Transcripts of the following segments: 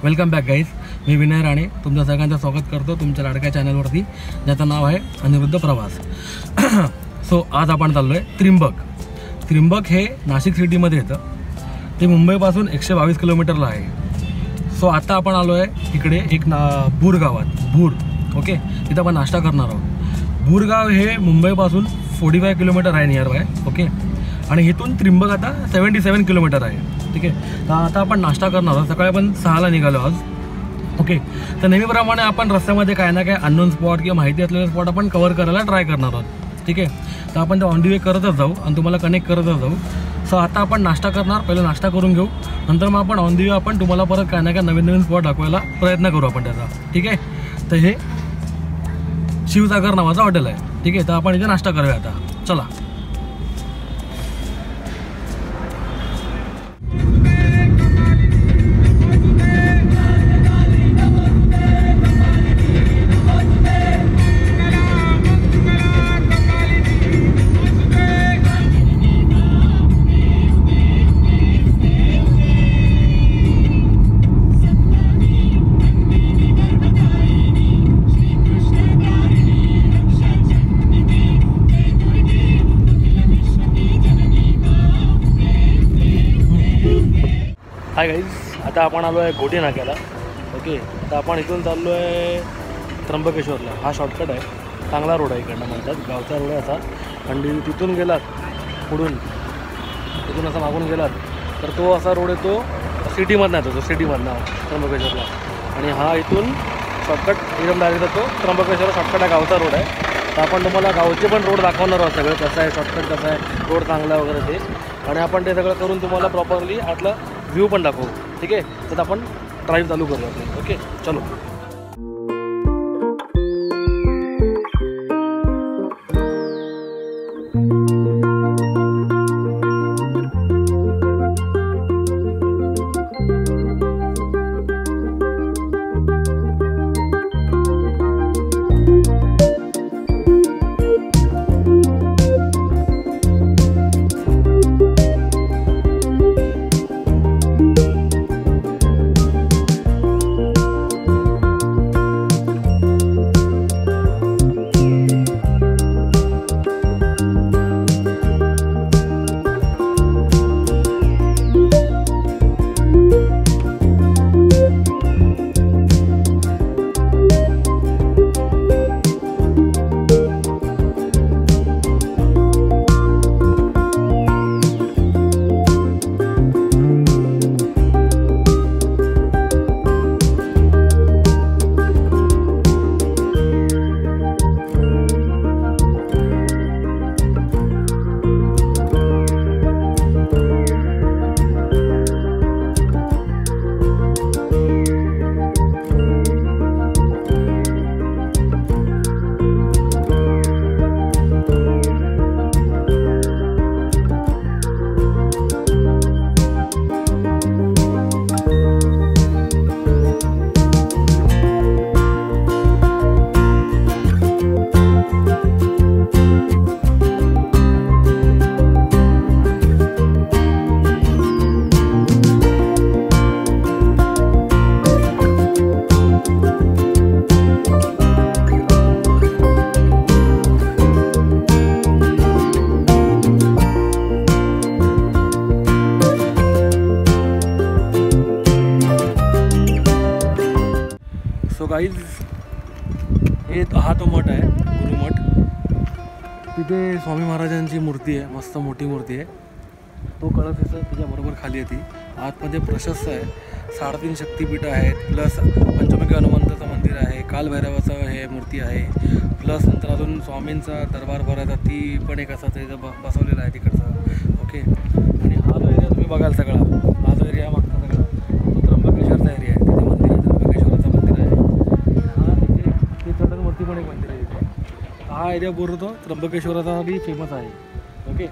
Welcome back guys. मी विनय राणे तुमच्या सगळ्यांचं स्वागत करतो तुमच्या लाडक्या चॅनलवरती, ज्याचं नाव आहे अनिरुद्ध प्रवास. सो आज आपण चाललो आहे त्रिंबक हे नाशिक सिटीमध्ये येतं. ते मुंबईपासून 122 किलोमीटरला आहे. सो आता आपण आलो आहे इकडे भूर गावात. ओके, तिथं आपण नाश्ता करणार आहोत. भूर गाव हे मुंबईपासून 45 किलोमीटर आहे नियर बाय. ओके, आणि इथून त्रिंबक आता 77 किलोमीटर आहे. ठीक आहे, तर आता आपण नाश्ता करणार आहोत. सकाळी आपण 6ला निघालो आज. ओके, तर नेहमीप्रमाणे आपण रस्त्यामध्ये काय ना काय अननोन स्पॉट किंवा माहिती असलेले स्पॉट आपण कव्हर करायला ट्राय करणार आहोत. ठीक आहे, तर आपण ते ऑन दी वे करतच जाऊ आणि तुम्हाला कनेक्ट करतच जाऊ. सो आता आपण नाश्ता करणार, पहिलं नाश्ता करून घेऊ, नंतर मग आपण ऑन दी वे आपण तुम्हाला परत काय ना काय नवीन स्पॉट दाखवायला प्रयत्न करू आपण त्याचा. ठीक आहे, तर हे शिवसागर नावाचं हॉटेल आहे. ठीक आहे, तर आपण इथे नाश्ता करूया आता. चला. हाय गाईज, आता आपण आलो आहे गोटी नाक्याला. ओके, आता आपण इथून चाललो आहे त्र्यंबकेश्वरला. हा शॉर्टकट आहे, चांगला रोड आहे. इकडनं म्हणतात गावचा रोड आहे असा. आणि तिथून गेलात तिथून असा मागून गेलात तर तो असा रोड येतो सिटीमधनं येतो, सिटीमधनं त्र्यंबकेश्वरला. आणि हा इथून शॉर्टकट एकदम डायरेक्ट जातो त्र्यंबकेश्वर. शॉर्टकट हा गावचा रोड आहे. तर आपण तुम्हाला गावचे पण रोड दाखवणार आहोत, सगळं कसं आहे, शॉर्टकट कसं आहे, रोड चांगला आहे वगैरे ते. आणि आपण ते सगळं करून तुम्हाला प्रॉपरली आतला व्ह्यू पण दाखवू. ठीक आहे, तर आपण ड्राईव्ह चालू करूया आपली. ओके, चलो. सो गाईज, हा तो मठ आहे, गुरुमठ. तिथे स्वामी महाराजांची मूर्ती आहे, मस्त मोठी मूर्ती आहे. तो कळस असं त्याच्याबरोबर खाली येते. आतमध्ये प्रशस्त आहे. 3.5 शक्तिपीठं आहेत, प्लस पंचमुखी हनुमंताचं मंदिर आहे, कालभैरवाचं हे मूर्ती आहे, प्लस नंतर अजून स्वामींचा दरबार भरायचा ती पण एक असा ते बसवलेला आहे तिकडचा. ओके, आणि हा जो एरिया तुम्ही बघाल सगळा, हा जो एरिया मागचा सगळा तो त्र्यंबकेश्वरचा एरिया आहे. तिथे मंदिर आहे, त्र्यंबकेश्वराचं मंदिर आहे. हा तिथे ते चढणवरती पण एक मंदिर आहे तिथे. हा एरिया पूर्ण तो त्र्यंबकेश्वराचा बी फेमस आहे. ओके,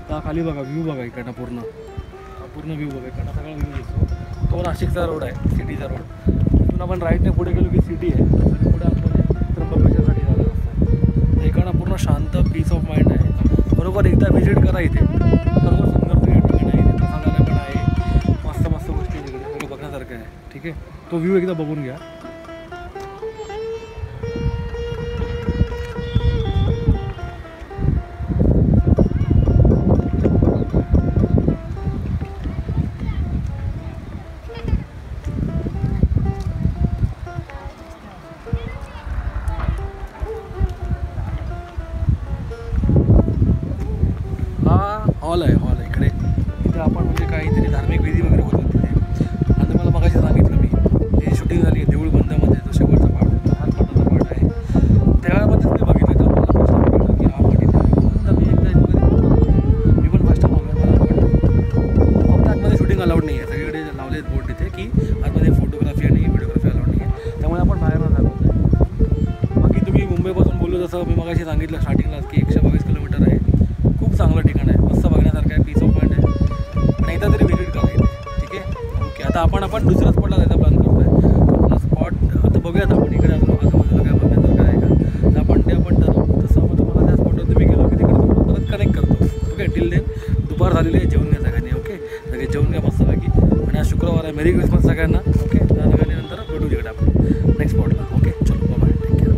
तर खाली बघा, व्ह्यू बघा इकडनं, पूर्ण व्ह्यू बघा इकडनं, सगळा व्ह्यू दिसतो. तो नाशिकचा रोड आहे, सिटीचा रोड. तिथून आपण राईटने पुढे गेलो की सिटी आहे, पुढे आपण त्र्यंबकेश्वरसाठी जायला असतं. तर इकडनं पूर्ण शांत पीस ऑफ माइंड आहे. बरोबर, एकदा व्हिजिट करा इथे. सर्व सुंदर ठिकाण आहे, इथे प्रसादालय पण आहे, मस्त मस्त गोष्टी तिकडे सगळं बघण्यासारखं आहे. ठीक आहे, तो व्ह्यू एकदा बघून घ्या. हॉल आहे इकडे. इथे आपण म्हणजे काहीतरी धार्मिक विधी वगैरे होतात तिथे. आणि मला मगाशी सांगितलं मी ती शूटिंग झाली आहे देऊळ बंदामध्ये, तो शेवटचा पार्ट, हा छोटासा पार्ट आहे. त्यावेळेमध्ये तुम्ही बघितलं तर मला फर्स्ट टाइम कळलं की हा पार्ट इथे आहे. तर मी एकदा मी पण फर्स्ट टाइम बघायला मला आवडलं. फक्त आतमध्ये शूटिंग अलाउड नाही आहे, सगळीकडे लावले आहेत बोर्ड तिथे की आतमध्ये फोटोग्राफी आणि व्हिडिओग्राफी अलाउड नाही आहे, त्यामुळे आपण बाहेर न दाखवतो आहे. बाकी तुम्ही मुंबईपासून बोललो जसं मी मगाशी सांगितलं स्टार्टिंगलाच की 122 किलोमीटर आहे. खूप चांगलं ठिकाण आहे, मस्त बघण्यासारखं आहे, पीस ऑफ माइंड आहे. आणि एकदा तरी व्हिजिट करा इथे. ठीक आहे, ओके. आता आपण दुसऱ्या स्पॉटला जायचा प्लॅन करतो आहे. आपला स्पॉट आता बघूयात आपण इकडे आजूबाजूला काय बघण्यासारखं आहे का, तर आपण ठरवू. तसं मग तुम्हाला त्या स्पॉटवर तुम्ही गेलो की तिकडे तुम्हाला परत कनेक्ट करतो. ओके, टिल देन दुपार झालेली आहे, जेवून घ्या सगळ्यांनी. ओके, सगळे जेवून घ्या मस्तपैकी. आणि आज शुक्रवार आहे, मेरी क्रिसमस सगळ्यांना. ओके, त्या सगळ्यांनी नंतर भेटू तिकडे आपण नेक्स्ट स्पॉटला. ओके, चलो बाय, टेक केअर.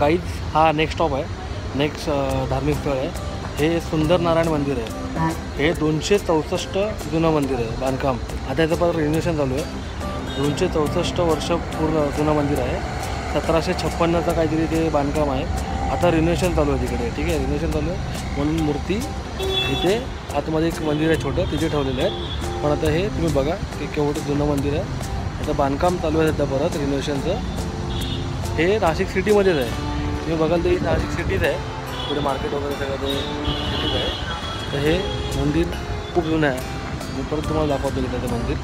गाईज हा नेक्स्ट स्टॉप आहे. नेक्स्ट धार्मिक स्थळ आहे हे सुंदर नारायण मंदिर आहे. हे 264 जुनं मंदिर आहे बांधकाम. आता याचं परत रिनोव्हेशन चालू आहे. 264 वर्ष पूर्ण जुनं मंदिर आहे. 1756चं काहीतरी ते बांधकाम आहे. आता रिनोव्हेशन चालू आहे तिकडे. ठीक आहे, रिनोव्हेशन चालू आहे म्हणून मूर्ती इथे आतमध्ये एक मंदिर आहे छोटं तिथे ठेवलेलं आहे. पण आता हे तुम्ही बघा की केवढं जुनं मंदिर आहे. आता बांधकाम चालू आहे सध्या परत रिनोव्हेशनचं. हे नाशिक सिटीमध्येच आहे. तुम्ही बघाल तर नाशिक सिटीच आहे. पुढे मार्केट वगैरे सगळं ते सिटीच आहे. तर हे मंदिर खूप जुनं आहे. मी परत तुम्हाला दाखवतो की त्याचं मंदिर.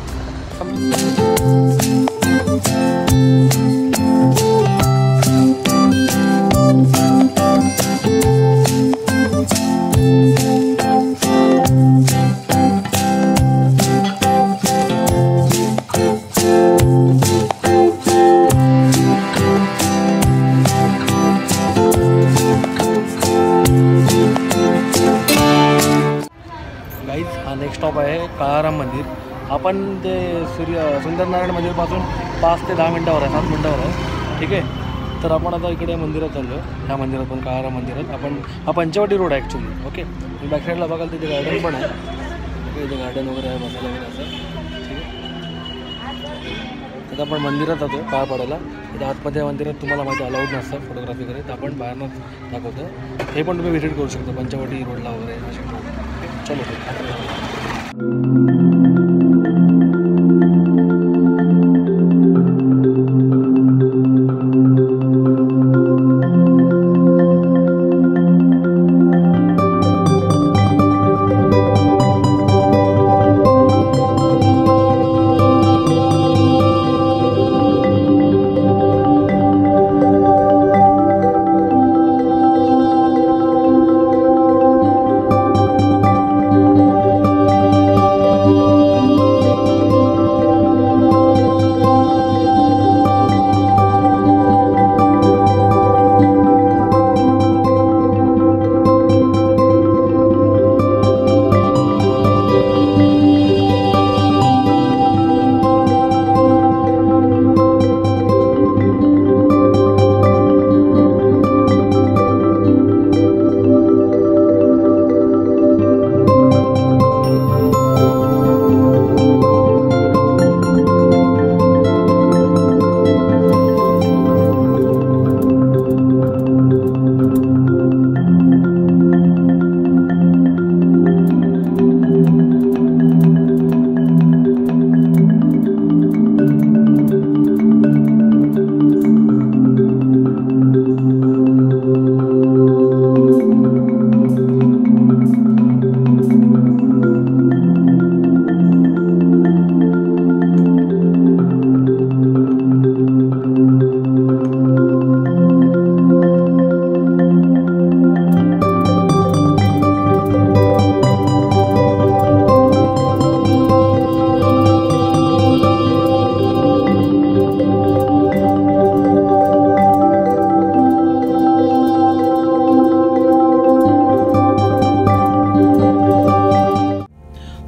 हा नेक्स्ट स्टॉप आहे काळाराम मंदिर. आपण ते सुंदरनारायण मंदिरपासून 5 ते 10 मिनटावर आहे, 7 मिनटावर आहे. ठीक आहे, तर आपण आता इकडे मंदिरात चाललो आहे. ह्या मंदिरात पण काळाराम मंदिरात आपण हा पंचवटी रोड आहे ॲक्च्युली. ओके, मी बॅक साईडला बघाल तिथे गार्डन पण आहे. ओके, इथे गार्डन वगैरे आहे बसायला वगैरे असं. ठीक आहे, आता आपण मंदिरात जातो पाया पडायला. इथे आतमध्ये मंदिरात तुम्हाला माहिती अलाउड नसतं फोटोग्राफी वगैरे, तर आपण बाहेरनंच दाखवतो. हे पण तुम्ही व्हिजिट करू शकता पंचवटी रोडला वगैरे. चलो.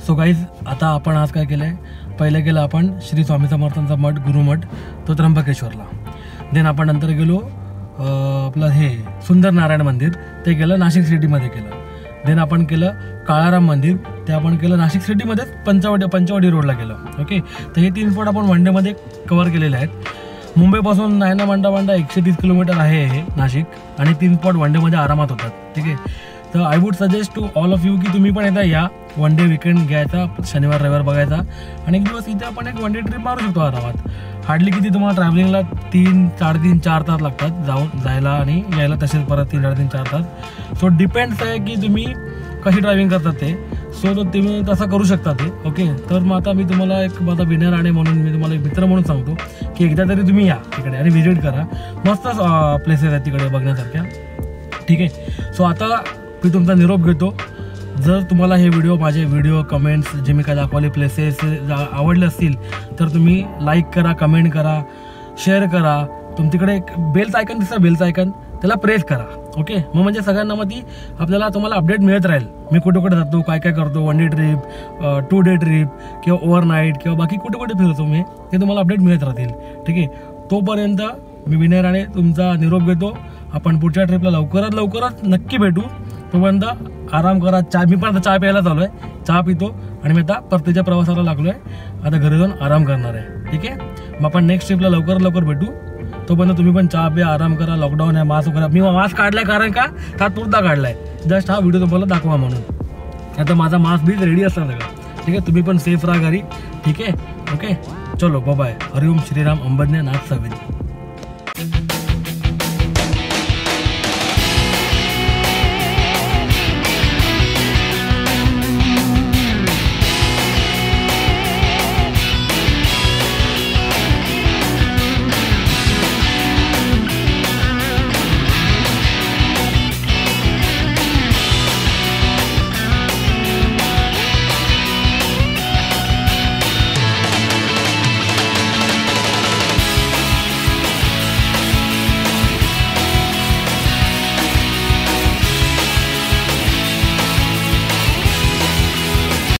सो गाईज आता आपण आज काय केलं आहे, पहिलं गेलं आपण श्री स्वामी समर्थांचा मठ गुरुमठ तो त्र्यंबकेश्वरला. देन आपण नंतर गेलो आपलं हे सुंदर नारायण मंदिर, ते गेलं नाशिक सिटीमध्ये केलं. देन आपण केलं काळाराम मंदिर, ते आपण केलं नाशिक सिटीमध्येच पंचवडी रोडला केलं. ओके, तर हे 3 स्पॉट आपण वन डेमध्ये कव्हर केलेले आहेत. मुंबईपासून नायना मांडा 130 किलोमीटर आहे हे नाशिक, आणि 3 स्पॉट वन डेमध्ये आरामात होतात. ठीक आहे, तर I would suggest to all of you की तुम्ही पण एकदा या, वन डे विकेंड घ्यायचा, शनिवार रविवार बघायचा, आणि एक दिवस इथे आपण एक वन डे ट्रिप मारू शकतो आरामात. हार्डली किती तुम्हाला ट्रॅव्हलिंगला 3, 3.5, 4 तास लागतात जायला आणि यायला, तसेच परत 3, 3.5, 4 तास. सो डिपेंड्स आहे की तुम्ही कशी ड्रायव्हिंग करतात ते. सो तुम्ही तसं करू शकता ते. ओके, तर मग आता मी तुम्हाला एक माझा विनर आणि म्हणून मी तुम्हाला एक मित्र म्हणून सांगतो की एकदा तरी तुम्ही या तिकडे आणि व्हिजिट करा. मस्त प्लेसेस आहेत तिकडे बघण्यासारख्या. ठीक आहे, सो आता मी तुमचा निरोप घेतो. जर तुम्हाला हे माझे व्हिडिओ कमेंट्स जे मी काय दाखवले प्लेसेस आवडले असतील तर तुम्ही लाईक करा, कमेंट करा, शेअर करा. तुमच्याकडे एक बेलचं आयकन दिसतं, बेलचं आयकन त्याला प्रेस करा. ओके, मग म्हणजे सगळ्यांना मग ती तुम्हाला अपडेट मिळत राहील, मी कुठे कुठे जातो, काय काय करतो, 1 डे ट्रिप, 2 डे ट्रिप किंवा ओव्हरनाईट किंवा बाकी कुठे कुठे फिरतो मी, ते तुम्हाला अपडेट मिळत राहतील. ठीक आहे, तोपर्यंत मी विनराने तुमचा निरोप घेतो. आपण पुढच्या ट्रिपला लवकरात नक्की भेटू. तोपर्यंत आराम करा. मी पण आता चहा प्यायला चालू आहे, चहा पितो आणि मी आता परतीच्या प्रवासाला लागलो आहे. आता घरी जाऊन आराम करणार आहे. ठीक आहे, मग आपण नेक्स्ट ट्रिपला लवकर भेटू. तोपर्यंत तुम्ही पण चहा प्या, आराम करा. लॉकडाऊन आहे, मास्क करा. मी मास्क काढलाय कारण का तात्पुरता काढलाय, जस्ट हा व्हिडिओ तुम्हाला दाखवा म्हणून. आता माझा मास्क बी रेडी असणार सगळं. ठीक आहे, तुम्ही पण सेफ राहा घरी. ठीक आहे, ओके, चलो बाय. हरिओम श्रीराम अंबज्ञ नाथ सवेद.